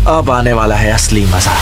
अब आने वाला है असली मजा।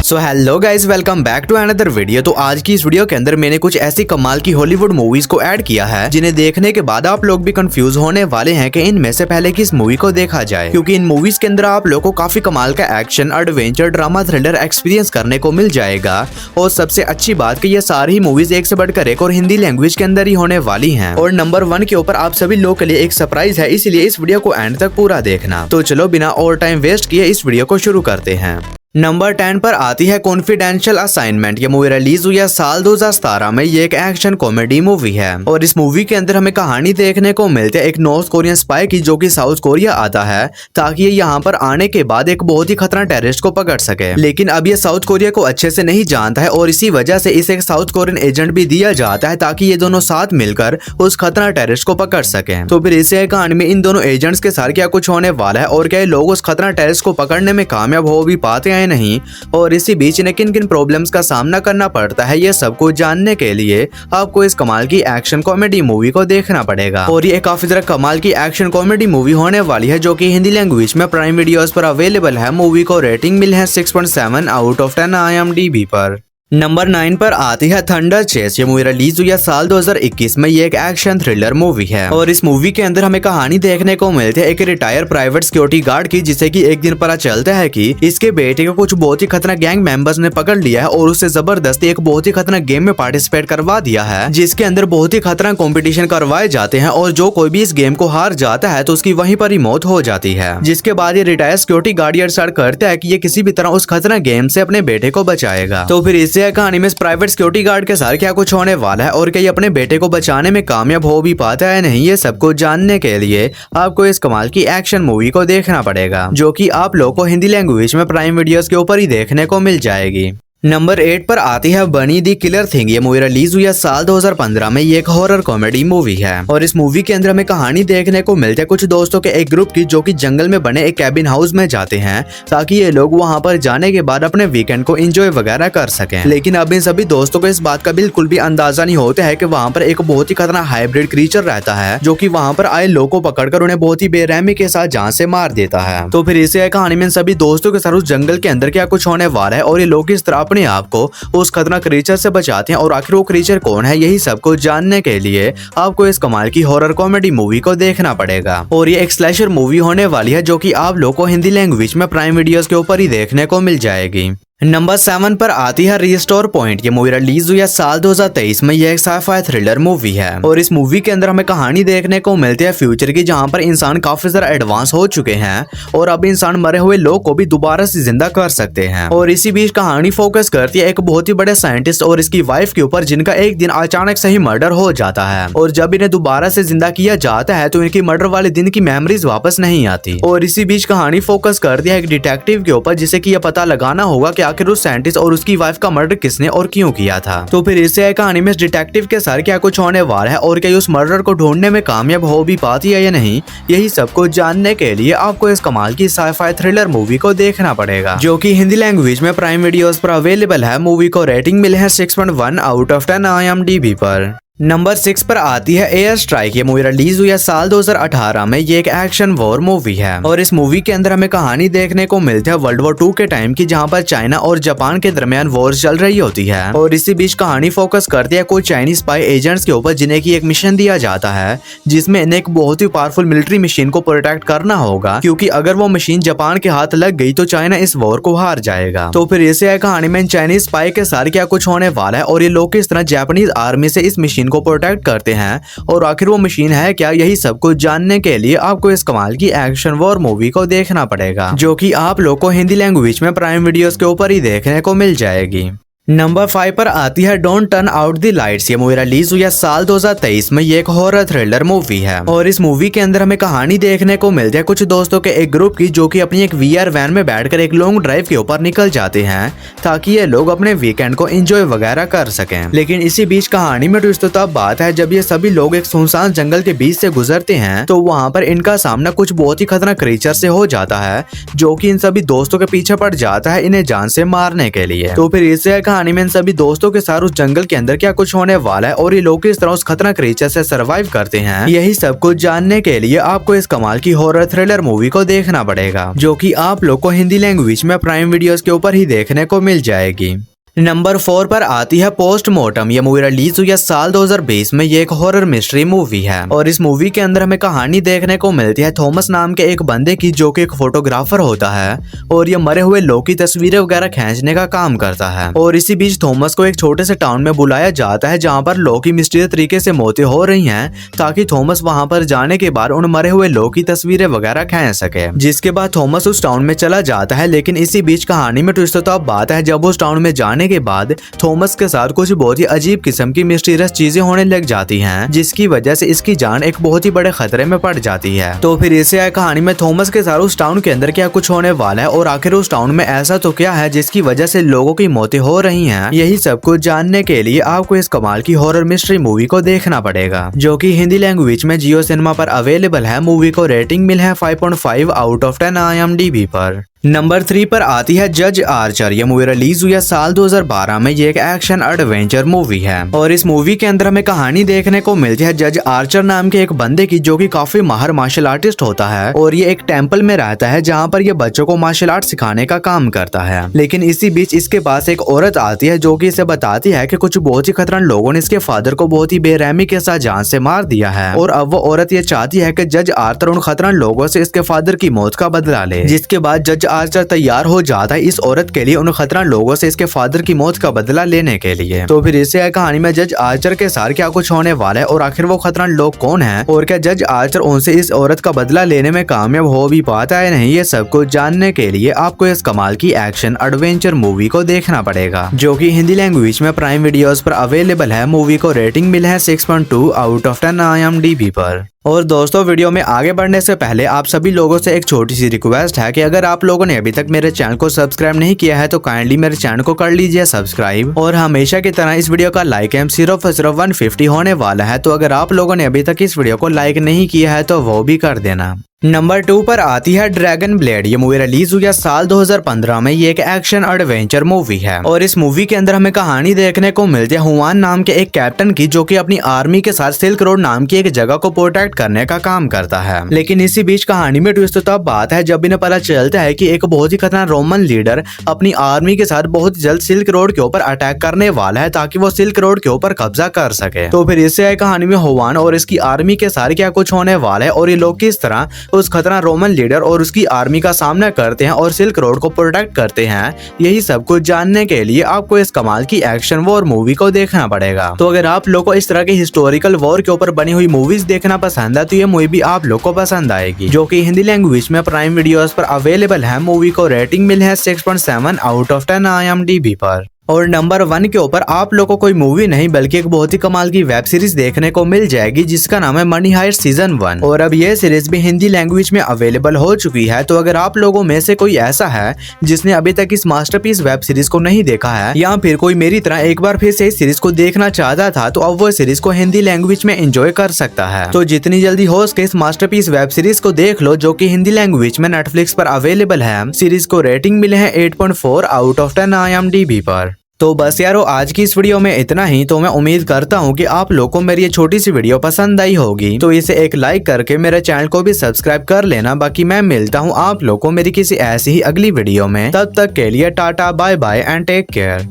So hello guys, welcome back to another video. तो आज की इस वीडियो के अंदर मैंने कुछ ऐसी कमाल की हॉलीवुड मूवीज को ऐड किया है जिन्हें देखने के बाद आप लोग भी कंफ्यूज होने वाले हैं कि इनमें से पहले किस मूवी को देखा जाए, क्योंकि इन मूवीज के अंदर आप लोग को काफी कमाल का action, adventure, drama, thriller experience करने को मिल जाएगा। और सबसे अच्छी बात कि ये सारी मूवीज एक से बढ़कर एक और हिंदी लैंग्वेज के अंदर ही होने वाली है। और नंबर 1 के ऊपर आप सभी लोग के लिए एक सरप्राइज है, इसलिए इस वीडियो को एंड तक पूरा देखना। तो चलो बिना और टाइम वेस्ट किए इस वीडियो को शुरू करते हैं। नंबर 10 पर आती है कॉन्फिडेंशियल असाइनमेंट। ये मूवी रिलीज हुई है साल 2017 में। ये एक एक्शन कॉमेडी मूवी है और इस मूवी के अंदर हमें कहानी देखने को मिलती है एक नॉर्थ कोरियन स्पाई की, जो कि साउथ कोरिया आता है ताकि ये यहाँ पर आने के बाद एक बहुत ही खतरनाक टेररिस्ट को पकड़ सके। लेकिन अब ये साउथ कोरिया को अच्छे से नहीं जानता है और इसी वजह से इसे एक साउथ कोरियन एजेंट भी दिया जाता है ताकि ये दोनों साथ मिलकर उस खतरनाक टेररिस्ट को पकड़ सके। तो फिर इसे कहानी में इन दोनों एजेंट्स के साथ क्या कुछ होने वाला है और क्या ये लोग उस खतरनाक टेररिस्ट को पकड़ने में कामयाब हो भी पाते हैं नहीं, और इसी बीच इन्हें किन किन प्रॉब्लम्स का सामना करना पड़ता है, ये सब कुछ जानने के लिए आपको इस कमाल की एक्शन कॉमेडी मूवी को देखना पड़ेगा। और ये काफी ज्यादा कमाल की एक्शन कॉमेडी मूवी होने वाली है, जो कि हिंदी लैंग्वेज में प्राइम वीडियोस पर अवेलेबल है। मूवी को रेटिंग मिली है 6.7 आउट ऑफ 10 IMDb पर। नंबर 9 पर आती है थंडर चेस। ये मूवी रिलीज हुई है साल 2021 में। ये एक एक्शन थ्रिलर मूवी है और इस मूवी के अंदर हमें कहानी देखने को मिलती है एक रिटायर्ड प्राइवेट सिक्योरिटी गार्ड की, जिसे कि एक दिन पता चलता है कि इसके बेटे को कुछ बहुत ही खतरनाक गैंग मेंबर्स ने पकड़ लिया है और उससे जबरदस्ती एक बहुत ही खतरनाक गेम में पार्टिसिपेट करवा दिया है, जिसके अंदर बहुत ही खतरनाक कॉम्पिटिशन करवाए जाते हैं और जो कोई भी इस गेम को हार जाता है तो उसकी वहीं पर ही मौत हो जाती है। जिसके बाद ये रिटायर्ड सिक्योरिटी गार्ड ये डिसाइड करता है कि ये किसी भी तरह उस खतरनाक गेम से अपने बेटे को बचाएगा। तो फिर इसे कहानी में प्राइवेट सिक्योरिटी गार्ड के साथ क्या कुछ होने वाला है और क्या ये अपने बेटे को बचाने में कामयाब हो भी पाता है नहीं, ये सब कुछ जानने के लिए आपको इस कमाल की एक्शन मूवी को देखना पड़ेगा, जो कि आप लोग को हिंदी लैंग्वेज में प्राइम वीडियोस के ऊपर ही देखने को मिल जाएगी। नंबर 8 पर आती है बनी दी किलर थिंग। ये मूवी रिलीज हुई है साल 2015 में। ये एक हॉरर कॉमेडी मूवी है और इस मूवी के अंदर हमें कहानी देखने को मिलती है कुछ दोस्तों के एक ग्रुप की, जो कि जंगल में बने एक कैबिन हाउस में जाते हैं ताकि ये लोग वहां पर जाने के बाद अपने वीकेंड को एंजॉय वगैरह कर सकें। लेकिन अब इन सभी दोस्तों को इस बात का बिल्कुल भी अंदाजा नहीं होता है कि वहां पर एक बहुत ही खतरनाक हाइब्रिड क्रीचर रहता है, जो कि वहां पर आए लोगों को पकड़कर उन्हें बहुत ही बेरहमी के साथ जान से मार देता है। तो फिर इसे कहानी में सभी दोस्तों के साथ उस जंगल के अंदर क्या कुछ होने वाला है और ये लोग किस तरह अपने आप को उस खतरनाक क्रीचर से बचाते हैं और आखिर वो क्रीचर कौन है, यही सब कुछ जानने के लिए आपको इस कमाल की हॉरर कॉमेडी मूवी को देखना पड़ेगा। और ये एक स्लैशर मूवी होने वाली है, जो कि आप लोगों को हिंदी लैंग्वेज में प्राइम वीडियोस के ऊपर ही देखने को मिल जाएगी। नंबर 7 पर आती है रिस्टोर पॉइंट। ये मूवी रिलीज हुई है साल 2023 में। यह एक साइफाई थ्रिलर मूवी है और इस मूवी के अंदर हमें कहानी देखने को मिलती है फ्यूचर की, जहां पर इंसान काफी ज्यादा एडवांस हो चुके हैं और अब इंसान मरे हुए लोग को भी दोबारा से जिंदा कर सकते हैं। और इसी बीच कहानी फोकस करती है एक बहुत ही बड़े साइंटिस्ट और इसकी वाइफ के ऊपर, जिनका एक दिन अचानक से ही मर्डर हो जाता है और जब इन्हें दोबारा से जिंदा किया जाता है तो इनकी मर्डर वाले दिन की मेमोरीज वापस नहीं आती। और इसी बीच कहानी फोकस करती है एक डिटेक्टिव के ऊपर, जिसे कि यह पता लगाना होगा कि आखिर उस साइंटिस्ट और उसकी वाइफ का मर्डर किसने और क्यों किया था। तो फिर इससे कहानी में डिटेक्टिव के साथ क्या कुछ होने वाला है और क्या उस मर्डर को ढूंढने में कामयाब हो भी पाती है या नहीं, यही सब कुछ जानने के लिए आपको इस कमाल की साइफाई थ्रिलर मूवी को देखना पड़ेगा, जो कि हिंदी लैंग्वेज में प्राइम वीडियोस पर अवेलेबल है। मूवी को रेटिंग मिले है 6.1 आउट ऑफ 10 IMDb पर। नंबर 6 पर आती है एयर स्ट्राइक। ये मूवी रिलीज हुई है साल 2018 में। ये एक एक्शन वॉर मूवी है और इस मूवी के अंदर हमें कहानी देखने को मिलती है वर्ल्ड वॉर 2 के टाइम की, जहां पर चाइना और जापान के दरमियान वॉर चल रही होती है। और इसी बीच कहानी फोकस करती है कुछ चाइनीज स्पाई एजेंट्स के ऊपर, जिन्हें की एक मिशन दिया जाता है, जिसमें इन्हें एक बहुत ही पावरफुल मिलिट्री मशीन को प्रोटेक्ट करना होगा, क्योंकि अगर वो मशीन जापान के हाथ लग गई तो चाइना इस वॉर को हार जाएगा। तो फिर इसे कहानी में चाइनीज स्पाई के साथ क्या कुछ होने वाला है और ये लोग किस तरह जापानीज आर्मी से इस मशीन को प्रोटेक्ट करते हैं और आखिर वो मशीन है क्या, यही सब कुछ जानने के लिए आपको इस कमाल की एक्शन वॉर मूवी को देखना पड़ेगा, जो कि आप लोग को हिंदी लैंग्वेज में प्राइम वीडियोस के ऊपर ही देखने को मिल जाएगी। नंबर 5 पर आती है don't turn out the lights. ये मूवी रिलीज हुई है साल 2023 में। ये एक हॉरर थ्रिलर मूवी है और इस मूवी के अंदर हमें कहानी देखने को मिलती है कुछ दोस्तों के एक ग्रुप की, जो कि अपनी एक VR वैन में बैठकर एक लॉन्ग ड्राइव के ऊपर निकल जाते हैं ताकि ये लोग अपने वीकेंड को एंजॉय वगैरह कर सकें। लेकिन इसी बीच कहानी में ट्विस्ट तो तब बात है जब ये सभी लोग एक सुनसान जंगल के बीच से गुजरते हैं तो वहाँ पर इनका सामना कुछ बहुत ही खतरनाक क्रीचर से हो जाता है, जो कि इन सभी दोस्तों के पीछे पड़ जाता है इन्हें जान से मारने के लिए। तो फिर इससे कहानी में इन सभी दोस्तों के साथ उस जंगल के अंदर क्या कुछ होने वाला है और ये लोग किस तरह उस खतरनाक क्रीचर से सरवाइव करते हैं, यही सब कुछ जानने के लिए आपको इस कमाल की हॉरर थ्रिलर मूवी को देखना पड़ेगा, जो कि आप लोग को हिंदी लैंग्वेज में प्राइम वीडियोस के ऊपर ही देखने को मिल जाएगी। नंबर 4 पर आती है पोस्टमार्टम। यह मूवी रिलीज हुई है साल 2020 में। ये एक हॉरर मिस्ट्री मूवी है और इस मूवी के अंदर हमें कहानी देखने को मिलती है थॉमस नाम के एक बंदे की, जो कि एक फोटोग्राफर होता है और ये मरे हुए लोग की तस्वीरें वगैरह खींचने का काम करता है। और इसी बीच थॉमस को एक छोटे से टाउन में बुलाया जाता है जहाँ पर लोग की मिस्टीरियस तरीके से मौतें हो रही हैं, ताकि थॉमस वहाँ पर जाने के बाद उन मरे हुए लोग की तस्वीरें वगैरह खींच सके। जिसके बाद थॉमस उस टाउन में चला जाता है, लेकिन इसी बीच कहानी में ट्विस्ट तो अब बात है जब उस टाउन में जाने के बाद थॉमस के साथ कुछ बहुत ही अजीब किस्म की मिस्टीरियस चीजें होने लग जाती हैं, जिसकी वजह से इसकी जान एक बहुत ही बड़े खतरे में पड़ जाती है। तो फिर इसे आए कहानी में थॉमस के साथ उस टाउन के अंदर क्या कुछ होने वाला है और आखिर उस टाउन में ऐसा तो क्या है जिसकी वजह से लोगों की मौतें हो रही हैं, यही सब कुछ जानने के लिए आपको इस कमाल की हॉरर मिस्ट्री मूवी को देखना पड़ेगा, जो कि हिंदी लैंग्वेज में जियो सिनेमा पर अवेलेबल है। मूवी को रेटिंग मिली है 5.5 आउट ऑफ 10 IMDb पर। नंबर 3 पर आती है जज आर्चर। यह मूवी रिलीज हुई है साल 2012 में। ये एक एक्शन एडवेंचर मूवी है और इस मूवी के अंदर हमें कहानी देखने को मिलती है जज आर्चर नाम के एक बंदे की, जो कि काफी माहिर मार्शल आर्टिस्ट होता है और ये एक टेम्पल में रहता है जहाँ पर ये बच्चों को मार्शल आर्ट सिखाने का काम करता है। लेकिन इसी बीच इसके पास एक औरत आती है जो कि इसे बताती है कि कुछ बहुत ही खतरनाक लोगों ने इसके फादर को बहुत ही बेरहमी के साथ जान से मार दिया है और अब वो औरत ये चाहती है कि जज आर्चर उन खतरनाक लोगों से इसके फादर की मौत का बदला ले। जिसके बाद जज आर्चर तैयार हो जाता है इस औरत के लिए उन खतरनाक लोगों से इसके फादर की मौत का बदला लेने के लिए। तो फिर इससे कहानी में जज आर्चर के साथ क्या कुछ होने वाला है और आखिर वो खतरनाक लोग कौन हैं और क्या जज आर्चर उनसे इस औरत का बदला लेने में कामयाब हो भी पाता है नहीं, ये सब कुछ जानने के लिए आपको इस कमाल की एक्शन एडवेंचर मूवी को देखना पड़ेगा, जो कि हिंदी लैंग्वेज में प्राइम वीडियोस पर अवेलेबल है। मूवी को रेटिंग मिला है 6.2 आउट ऑफ 10 IMDb पर। और दोस्तों, वीडियो में आगे बढ़ने से पहले आप सभी लोगों से एक छोटी सी रिक्वेस्ट है कि अगर आप लोगों ने अभी तक मेरे चैनल को सब्सक्राइब नहीं किया है तो काइंडली मेरे चैनल को कर लीजिए सब्सक्राइब। और हमेशा की तरह इस वीडियो का लाइक एम सिर्फ 150 होने वाला है, तो अगर आप लोगों ने अभी तक इस वीडियो को लाइक नहीं किया है तो वो भी कर देना। नंबर 2 पर आती है ड्रैगन ब्लेड। ये मूवी रिलीज हुई है साल 2015 में। ये एक एक्शन एडवेंचर मूवी है और इस मूवी के अंदर हमें कहानी देखने को मिलती है हुआन नाम के एक कैप्टन की, जो कि अपनी आर्मी के साथ सिल्क रोड नाम की एक जगह को प्रोटेक्ट करने का काम करता है। लेकिन इसी बीच कहानी में ट्विस्ट तब बात है जब इन्हें पता चलता है कि एक बहुत ही खतरनाक रोमन लीडर अपनी आर्मी के साथ बहुत जल्द सिल्क रोड के ऊपर अटैक करने वाला है, ताकि वो सिल्क रोड के ऊपर कब्जा कर सके। तो फिर इससे आए कहानी में हुआन और इसकी आर्मी के साथ क्या कुछ होने वाला है और ये लोग किस तरह उस खतरनाक रोमन लीडर और उसकी आर्मी का सामना करते हैं और सिल्क रोड को प्रोटेक्ट करते हैं, यही सब कुछ जानने के लिए आपको इस कमाल की एक्शन वॉर मूवी को देखना पड़ेगा। तो अगर आप लोग को इस तरह की हिस्टोरिकल वॉर के ऊपर बनी हुई मूवीज देखना पसंद है तो ये मूवी भी आप लोग को पसंद आएगी, जो कि हिंदी लैंग्वेज में प्राइम वीडियोस पर अवेलेबल है। मूवी को रेटिंग मिली है 6.7 आउट ऑफ 10 IMDb पर। और नंबर 1 के ऊपर आप लोगों को कोई मूवी नहीं बल्कि एक बहुत ही कमाल की वेब सीरीज देखने को मिल जाएगी, जिसका नाम है मनी हाइस्ट सीजन 1। और अब ये सीरीज भी हिंदी लैंग्वेज में अवेलेबल हो चुकी है। तो अगर आप लोगों में से कोई ऐसा है जिसने अभी तक इस मास्टरपीस वेब सीरीज को नहीं देखा है, या फिर कोई मेरी तरह एक बार फिर से इस सीरीज को देखना चाहता था, तो अब वो सीरीज को हिंदी लैंग्वेज में एंजॉय कर सकता है। तो जितनी जल्दी हो सके इस मास्टरपीस वेब सीरीज को देख लो, जो कि हिंदी लैंग्वेज में नेटफ्लिक्स पर अवेलेबल है। सीरीज को रेटिंग मिले हैं 8.4 आउट ऑफ 10 IMDb पर। तो बस यारो, आज की इस वीडियो में इतना ही। तो मैं उम्मीद करता हूँ कि आप लोगों को मेरी ये छोटी सी वीडियो पसंद आई होगी, तो इसे एक लाइक करके मेरे चैनल को भी सब्सक्राइब कर लेना। बाकी मैं मिलता हूँ आप लोगों को मेरी किसी ऐसी ही अगली वीडियो में। तब तक के लिए tata, bye bye and take care.